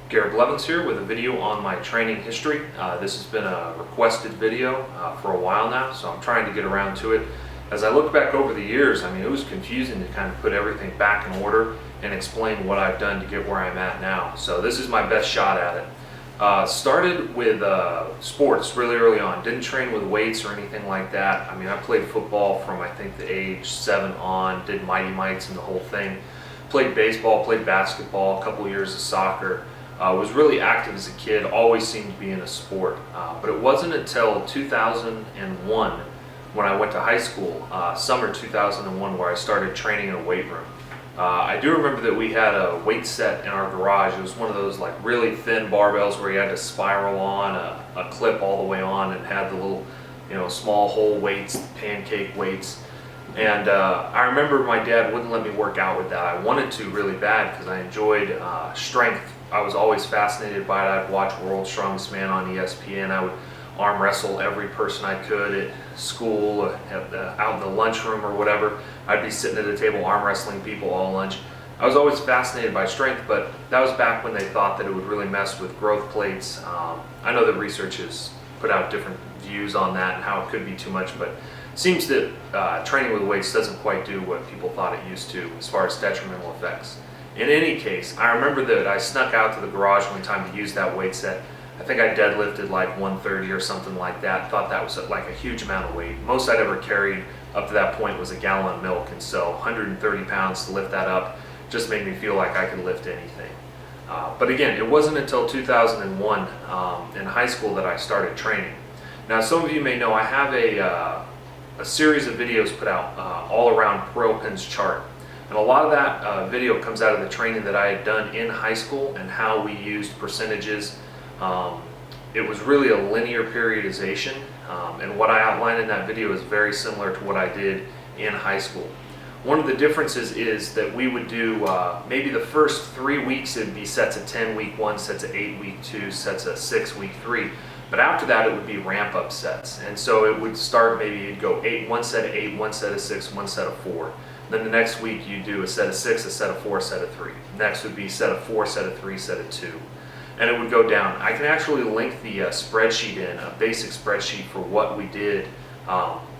Garrett Blevins here with a video on my training history. This has been a requested video for a while now, so I'm trying to get around to it. As I look back over the years, it was confusing to kind of put everything back in order and explain what I've done to get where I'm at now. So this is my best shot at it. Started with sports really early on. Didn't train with weights or anything like that. I played football from I think the age 7 on, did Mighty Mites and the whole thing. Played baseball, played basketball, a couple of years of soccer. Was really active as a kid, always seemed to be in a sport. But it wasn't until 2001 when I went to high school, summer 2001, where I started training in a weight room. I do remember that we had a weight set in our garage. It was one of those like really thin barbells where you had to spiral on a clip all the way on, and had the little, small hole weights, pancake weights. And I remember my dad wouldn't let me work out with that. I wanted to really bad because I enjoyed strength. I was always fascinated by it. I'd watch World's Strongest Man on ESPN. I would arm wrestle every person I could at school, out in the lunchroom or whatever. I'd be sitting at a table arm wrestling people all lunch. I was always fascinated by strength, but that was back when they thought that it would really mess with growth plates. I know that research has put out different views on that and how it could be too much, but it seems that training with weights doesn't quite do what people thought it used to as far as detrimental effects. In any case, I remember that I snuck out to the garage one time to use that weight set. I think I deadlifted like 130 or something like that. Thought that was like a huge amount of weight. Most I'd ever carried up to that point was a gallon of milk, and so 130 pounds to lift that up just made me feel like I could lift anything. But again, it wasn't until 2001 in high school that I started training. Now, some of you may know I have a series of videos put out all around Perlpin's chart. And a lot of that video comes out of the training that I had done in high school and how we used percentages. It was really a linear periodization, and what I outlined in that video is very similar to what I did in high school. One of the differences is that we would do maybe the first 3 weeks it would be sets of 10 week 1, sets of 8 week 2, sets of 6 week 3. But after that it would be ramp up sets, and so it would start, maybe you'd go 8, 1 set of 8, 1 set of 6, 1 set of 4. Then the next week you do a set of 6, a set of 4, a set of 3. Next would be set of 4, set of 3, set of 2. And it would go down. I can actually link the spreadsheet in, a basic spreadsheet for what we did.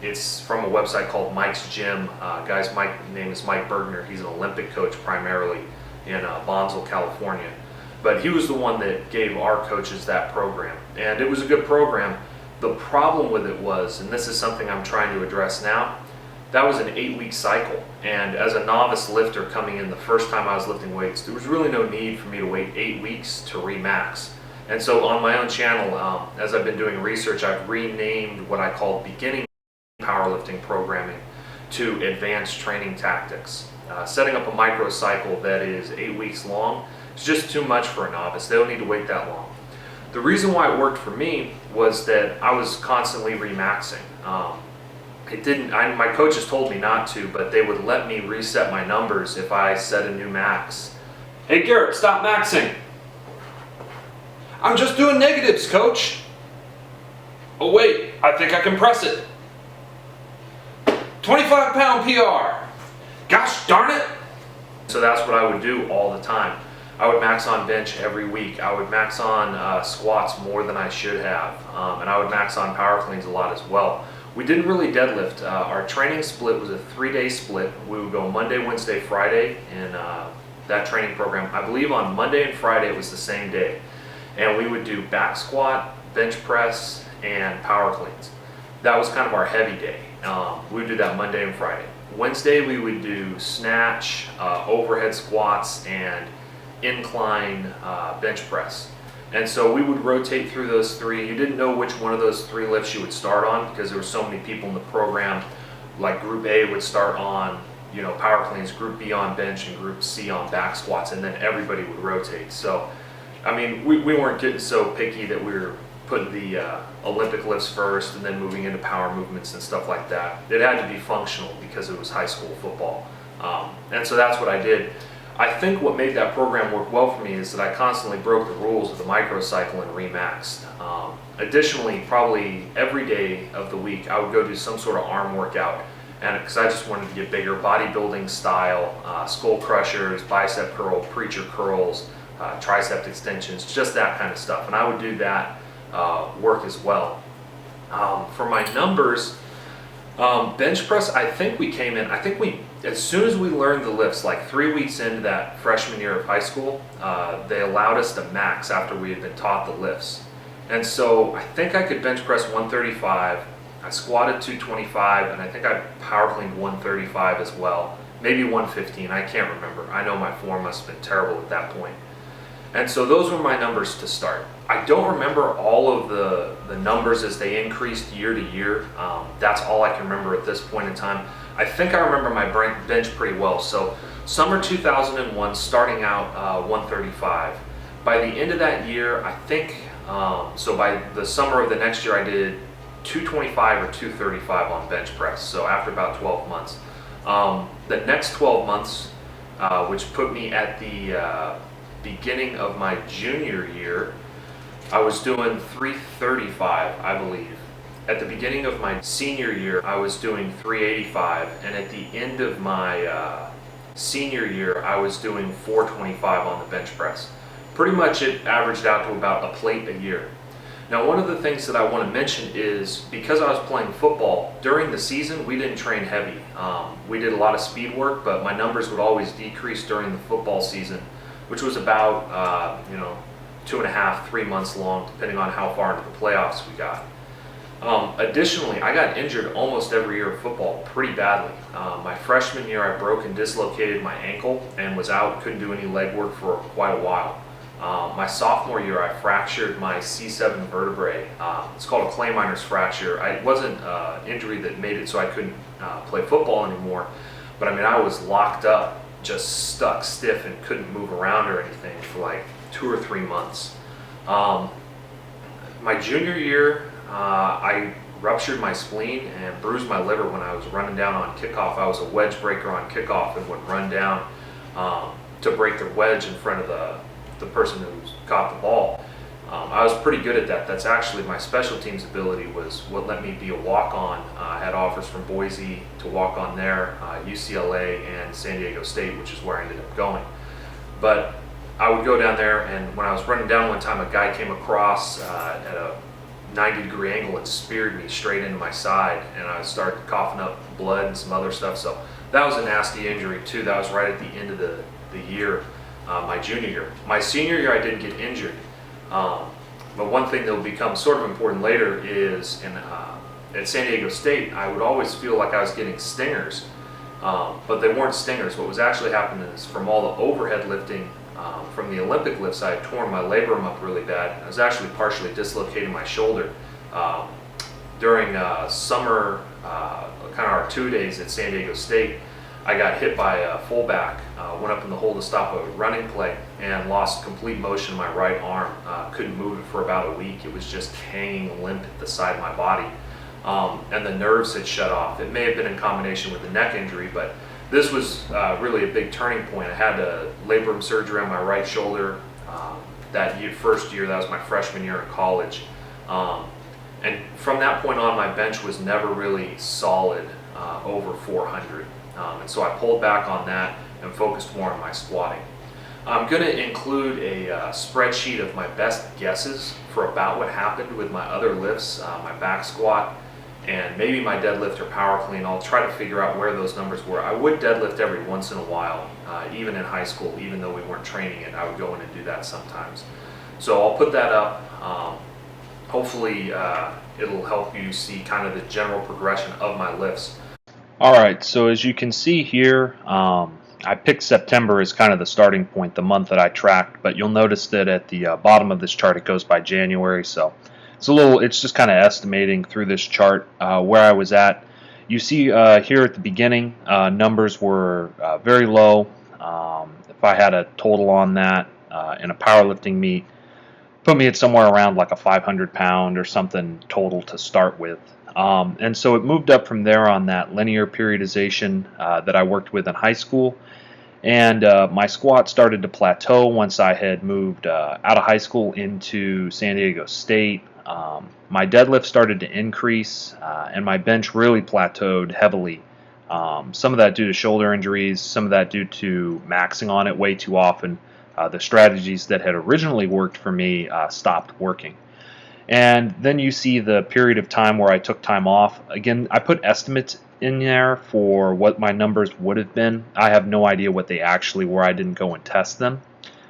It's from a website called Mike's Gym. Guy's name is Mike Bergner. He's an Olympic coach primarily in Bonsall, California. But he was the one that gave our coaches that program. And it was a good program. The problem with it was, and this is something I'm trying to address now, that was an 8-week cycle, and as a novice lifter coming in the first time I was lifting weights, there was really no need for me to wait 8 weeks to remax. And so on my own channel, as I've been doing research, I've renamed what I call beginning powerlifting programming to advanced training tactics. Setting up a microcycle that is 8 weeks long is just too much for a novice. They don't need to wait that long. The reason why it worked for me was that I was constantly remaxing. My coaches told me not to, but they would let me reset my numbers if I set a new max. Hey Garrett, stop maxing. I'm just doing negatives, coach. Oh wait, I think I can press it. 25-pound PR. Gosh darn it. So that's what I would do all the time. I would max on bench every week. I would max on squats more than I should have. And I would max on power cleans a lot as well. We didn't really deadlift. Our training split was a 3-day split. We would go Monday, Wednesday, Friday in that training program. I believe on Monday and Friday it was the same day. And we would do back squat, bench press, and power cleans. That was kind of our heavy day. We would do that Monday and Friday. Wednesday we would do snatch, overhead squats, and incline bench press. And so we would rotate through those 3. You didn't know which one of those 3 lifts you would start on because there were so many people in the program. Like Group A would start on, power cleans, Group B on bench, and Group C on back squats, and then everybody would rotate. So, we weren't getting so picky that we were putting the Olympic lifts first and then moving into power movements and stuff like that. It had to be functional because it was high school football. And so that's what I did. I think what made that program work well for me is that I constantly broke the rules of the microcycle and remaxed. Additionally, probably every day of the week, I would go do some sort of arm workout, and because I just wanted to get bigger, bodybuilding style, skull crushers, bicep curl, preacher curls, tricep extensions, just that kind of stuff. And I would do that work as well. For my numbers, bench press, I think we as soon as we learned the lifts, like 3 weeks into that freshman year of high school, they allowed us to max after we had been taught the lifts. And so I think I could bench press 135, I squatted 225, and I think I power cleaned 135 as well. Maybe 115, I can't remember. I know my form must have been terrible at that point. And so those were my numbers to start. I don't remember all of the numbers as they increased year to year. That's all I can remember at this point in time. I think I remember my bench pretty well. So summer 2001, starting out 135. By the end of that year, I think, so by the summer of the next year, I did 225 or 235 on bench press. So after about 12 months. The next 12 months, which put me at the beginning of my junior year, I was doing 335, I believe. At the beginning of my senior year, I was doing 385, and at the end of my senior year, I was doing 425 on the bench press. Pretty much it averaged out to about a plate a year. Now, one of the things that I want to mention is because I was playing football, during the season, we didn't train heavy. We did a lot of speed work, but my numbers would always decrease during the football season, which was about 2.5, 3 months long, depending on how far into the playoffs we got. Additionally, I got injured almost every year of football pretty badly. My freshman year, I broke and dislocated my ankle and was out, couldn't do any leg work for quite a while. My sophomore year, I fractured my C7 vertebrae. It's called a clay miner's fracture. It wasn't an injury that made it so I couldn't play football anymore, but I mean, I was locked up, just stuck stiff and couldn't move around or anything for like 2 or 3 months. My junior year, I ruptured my spleen and bruised my liver when I was running down on kickoff. I was a wedge breaker on kickoff and would run down to break the wedge in front of the person who caught the ball. I was pretty good at that. That's actually my special teams ability, was what let me be a walk-on. I had offers from Boise to walk on there, UCLA and San Diego State, which is where I ended up going. But I would go down there, and when I was running down one time, a guy came across at a 90-degree angle and speared me straight into my side, and I started coughing up blood and some other stuff. So that was a nasty injury too. That was right at the end of the year, my junior year. My senior year, I didn't get injured. But one thing that will become sort of important later is at San Diego State, I would always feel like I was getting stingers, but they weren't stingers. What was actually happening is from all the overhead lifting, from the Olympic lifts, I had torn my labrum up really bad. I was actually partially dislocating my shoulder. During summer, kind of our 2 days at San Diego State, I got hit by a fullback, went up in the hole to stop a running play, and lost complete motion in my right arm. Couldn't move it for about a week. It was just hanging limp at the side of my body. And the nerves had shut off. It may have been in combination with the neck injury, but this was really a big turning point. I had a labrum surgery on my right shoulder that first year. That was my freshman year in college. And from that point on, my bench was never really solid over 400. And so I pulled back on that and focused more on my squatting. I'm going to include a spreadsheet of my best guesses for about what happened with my other lifts, my back squat, and maybe my deadlift or power clean. I'll try to figure out where those numbers were. I would deadlift every once in a while, even in high school, even though we weren't training it. I would go in and do that sometimes. So I'll put that up. Hopefully it'll help you see kind of the general progression of my lifts. All right, so as you can see here, I picked September as kind of the starting point, the month that I tracked, but you'll notice that at the bottom of this chart it goes by January, so it's just kind of estimating through this chart where I was at. You see here at the beginning, numbers were very low. If I had a total on that in a powerlifting meet, put me at somewhere around like a 500 pound or something total to start with. And so it moved up from there on that linear periodization that I worked with in high school. And my squat started to plateau once I had moved out of high school into San Diego State. My deadlift started to increase, and my bench really plateaued heavily. Some of that due to shoulder injuries, some of that due to maxing on it way too often. The strategies that had originally worked for me stopped working. And then you see the period of time where I took time off. Again, I put estimates in there for what my numbers would have been. I have no idea what they actually were. I didn't go and test them.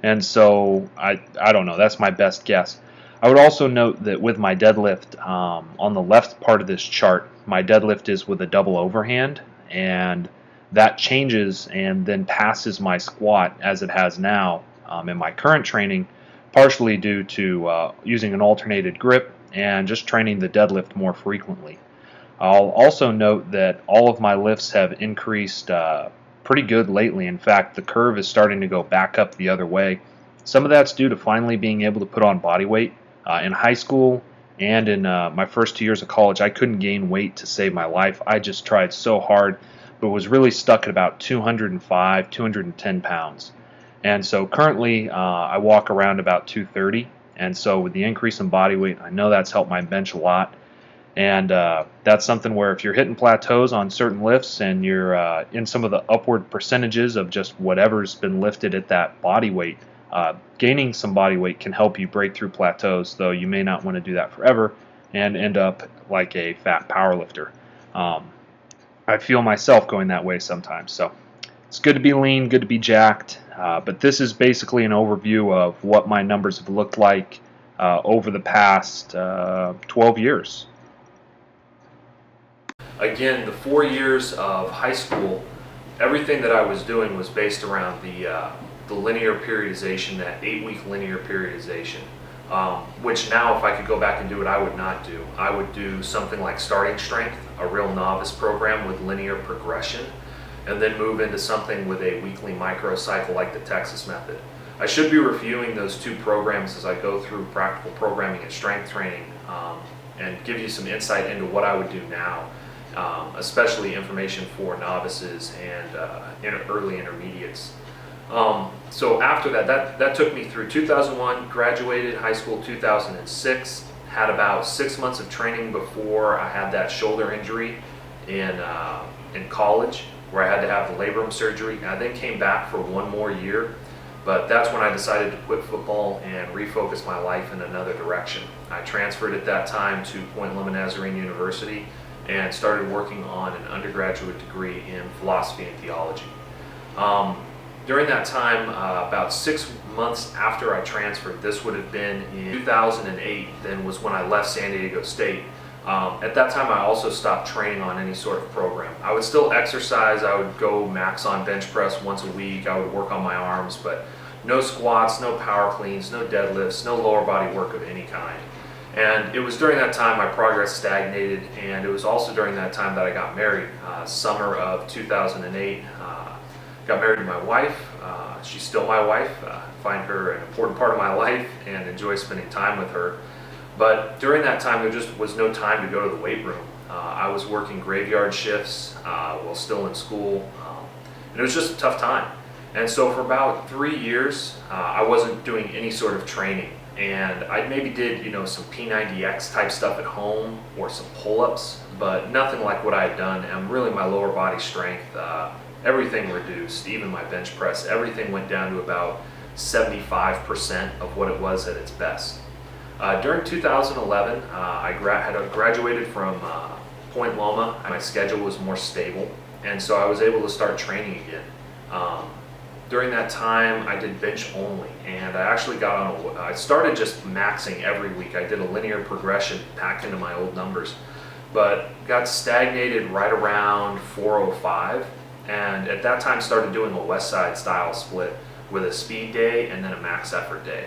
And so I don't know. That's my best guess. I would also note that with my deadlift, on the left part of this chart, my deadlift is with a double overhand, and that changes and then passes my squat as it has now in my current training, partially due to using an alternated grip and just training the deadlift more frequently. I'll also note that all of my lifts have increased pretty good lately. In fact, the curve is starting to go back up the other way. Some of that's due to finally being able to put on body weight. In high school and in my first 2 years of college, I couldn't gain weight to save my life. I just tried so hard, but was really stuck at about 205, 210 pounds. And so currently I walk around about 230. And so with the increase in body weight, I know that's helped my bench a lot. And that's something where if you're hitting plateaus on certain lifts and you're in some of the upward percentages of just whatever's been lifted at that body weight, gaining some body weight can help you break through plateaus, though you may not want to do that forever and end up like a fat powerlifter. I feel myself going that way sometimes. So it's good to be lean, good to be jacked, but this is basically an overview of what my numbers have looked like over the past 12 years. Again, the 4 years of high school, everything that I was doing was based around the linear periodization, that 8-week linear periodization, which now if I could go back and do it, I would not do. I would do something like starting strength, a real novice program with linear progression, and then move into something with a weekly microcycle like the Texas method. I should be reviewing those two programs as I go through practical programming and strength training and give you some insight into what I would do now. Especially information for novices and early intermediates. So after that took me through 2001, graduated high school 2006, had about 6 months of training before I had that shoulder injury in college where I had to have the labrum surgery. I then came back for 1 more year, but that's when I decided to quit football and refocus my life in another direction. I transferred at that time to Point Loma Nazarene University and started working on an undergraduate degree in philosophy and theology. During that time, about 6 months after I transferred, this would have been in 2008, then was when I left San Diego State. At that time, I also stopped training on any sort of program. I would still exercise. I would go max on bench press once a week. I would work on my arms, but no squats, no power cleans, no deadlifts, no lower body work of any kind. And it was during that time my progress stagnated, and it was also during that time that I got married. Summer of 2008, got married to my wife. She's still my wife. I find her an important part of my life and enjoy spending time with her. But during that time, there just was no time to go to the weight room. I was working graveyard shifts while still in school, and it was just a tough time. And so for about 3 years, I wasn't doing any sort of training. And I maybe did, some P90X type stuff at home or some pull-ups, but nothing like what I had done. And really my lower body strength, everything reduced, even my bench press, everything went down to about 75% of what it was at its best. During 2011, I had graduated from Point Loma. My schedule was more stable, and so I was able to start training again. During that time, I did bench only, and I actually I started just maxing every week. I did a linear progression packed into my old numbers, but got stagnated right around 405, and at that time started doing a West Side style split with a speed day and then a max effort day.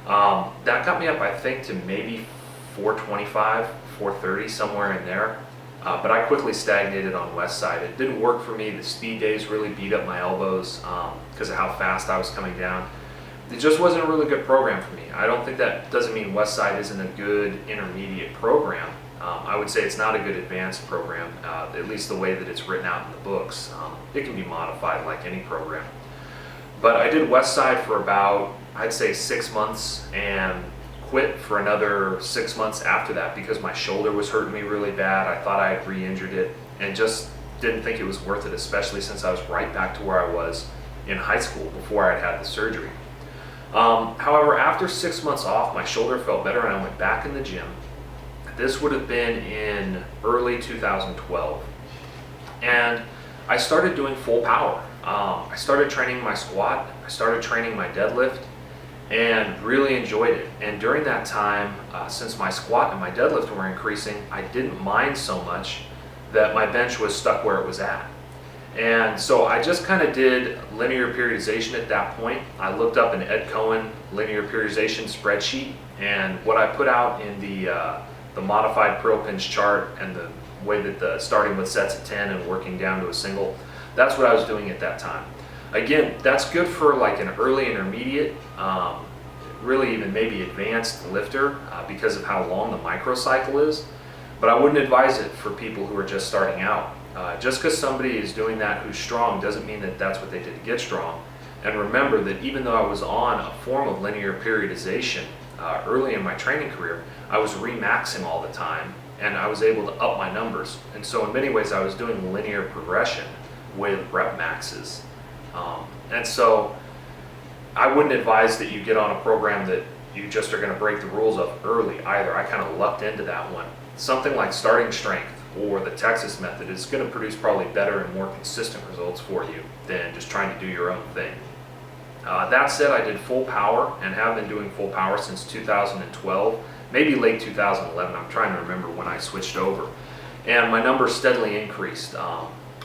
That got me up, I think, to maybe 425, 430, somewhere in there. But I quickly stagnated on West Side. It didn't work for me. The speed days really beat up my elbows because of how fast I was coming down. It just wasn't a really good program for me. I don't think that doesn't mean West Side isn't a good intermediate program. I would say it's not a good advanced program, at least the way that it's written out in the books. It can be modified like any program. But I did West Side for about, I'd say 6 months, and quit for another 6 months after that because my shoulder was hurting me really bad. I thought I had re-injured it and just didn't think it was worth it, especially since I was right back to where I was in high school before I had had the surgery. However, after 6 months off, my shoulder felt better and I went back in the gym. This would have been in early 2012. And I started doing full power. I started training my squat, I started training my deadlift, and really enjoyed it. And during that time, since my squat and my deadlift were increasing, I didn't mind so much that my bench was stuck where it was at. And so I just kind of did linear periodization at that point. I looked up an Ed Cohen linear periodization spreadsheet, and what I put out in the modified Pearl Pinch chart and the way that starting with sets of 10 and working down to a single, that's what I was doing at that time. Again, that's good for like an early intermediate, really even maybe advanced lifter because of how long the microcycle is, but I wouldn't advise it for people who are just starting out. Just because somebody is doing that who's strong doesn't mean that that's what they did to get strong. And remember that even though I was on a form of linear periodization early in my training career, I was remaxing all the time and I was able to up my numbers. And so in many ways I was doing linear progression with rep maxes. And so I wouldn't advise that you get on a program that you just are going to break the rules of early either. I kind of lucked into that one. Something like starting strength or the Texas method is going to produce probably better and more consistent results for you than just trying to do your own thing. That said, I did full power and have been doing full power since 2012, maybe late 2011. I'm trying to remember when I switched over. And my numbers steadily increased.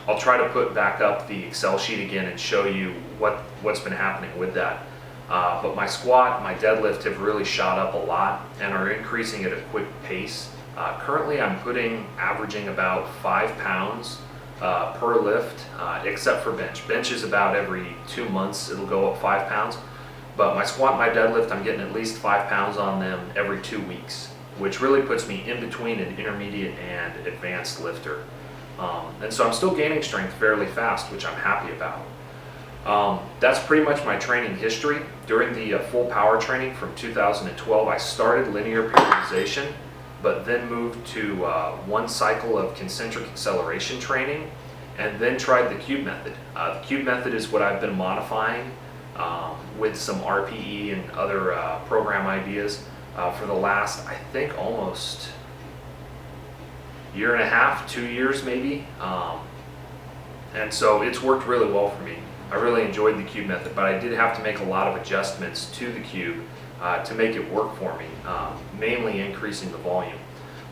I'll try to put back up the Excel sheet again and show you what's been happening with that. But my squat and my deadlift have really shot up a lot and are increasing at a quick pace. Currently I'm averaging about 5 pounds per lift, except for bench. Bench is about every 2 months it'll go up 5 pounds. But my squat and my deadlift, I'm getting at least 5 pounds on them every 2 weeks, which really puts me in between an intermediate and advanced lifter. And so I'm still gaining strength fairly fast, which I'm happy about. That's pretty much my training history. During the full power training from 2012, I started linear periodization, but then moved to one cycle of concentric acceleration training, and then tried the cube method. The cube method is what I've been modifying with some RPE and other program ideas for the last, I think, almost year and a half, 2 years maybe. And so it's worked really well for me. I really enjoyed the cube method, but I did have to make a lot of adjustments to the cube to make it work for me, mainly increasing the volume.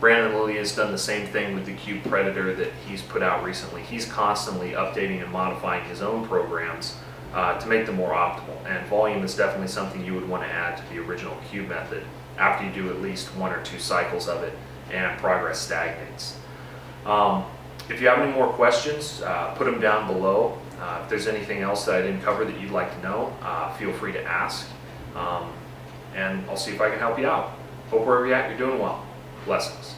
Brandon Lilly has done the same thing with the Cube Predator that he's put out recently. He's constantly updating and modifying his own programs to make them more optimal. And volume is definitely something you would want to add to the original cube method after you do at least 1 or 2 cycles of it and progress stagnates. If you have any more questions, put them down below. If there's anything else that I didn't cover that you'd like to know, feel free to ask. And I'll see if I can help you out. Hope wherever you're at, you're doing well. Blessings.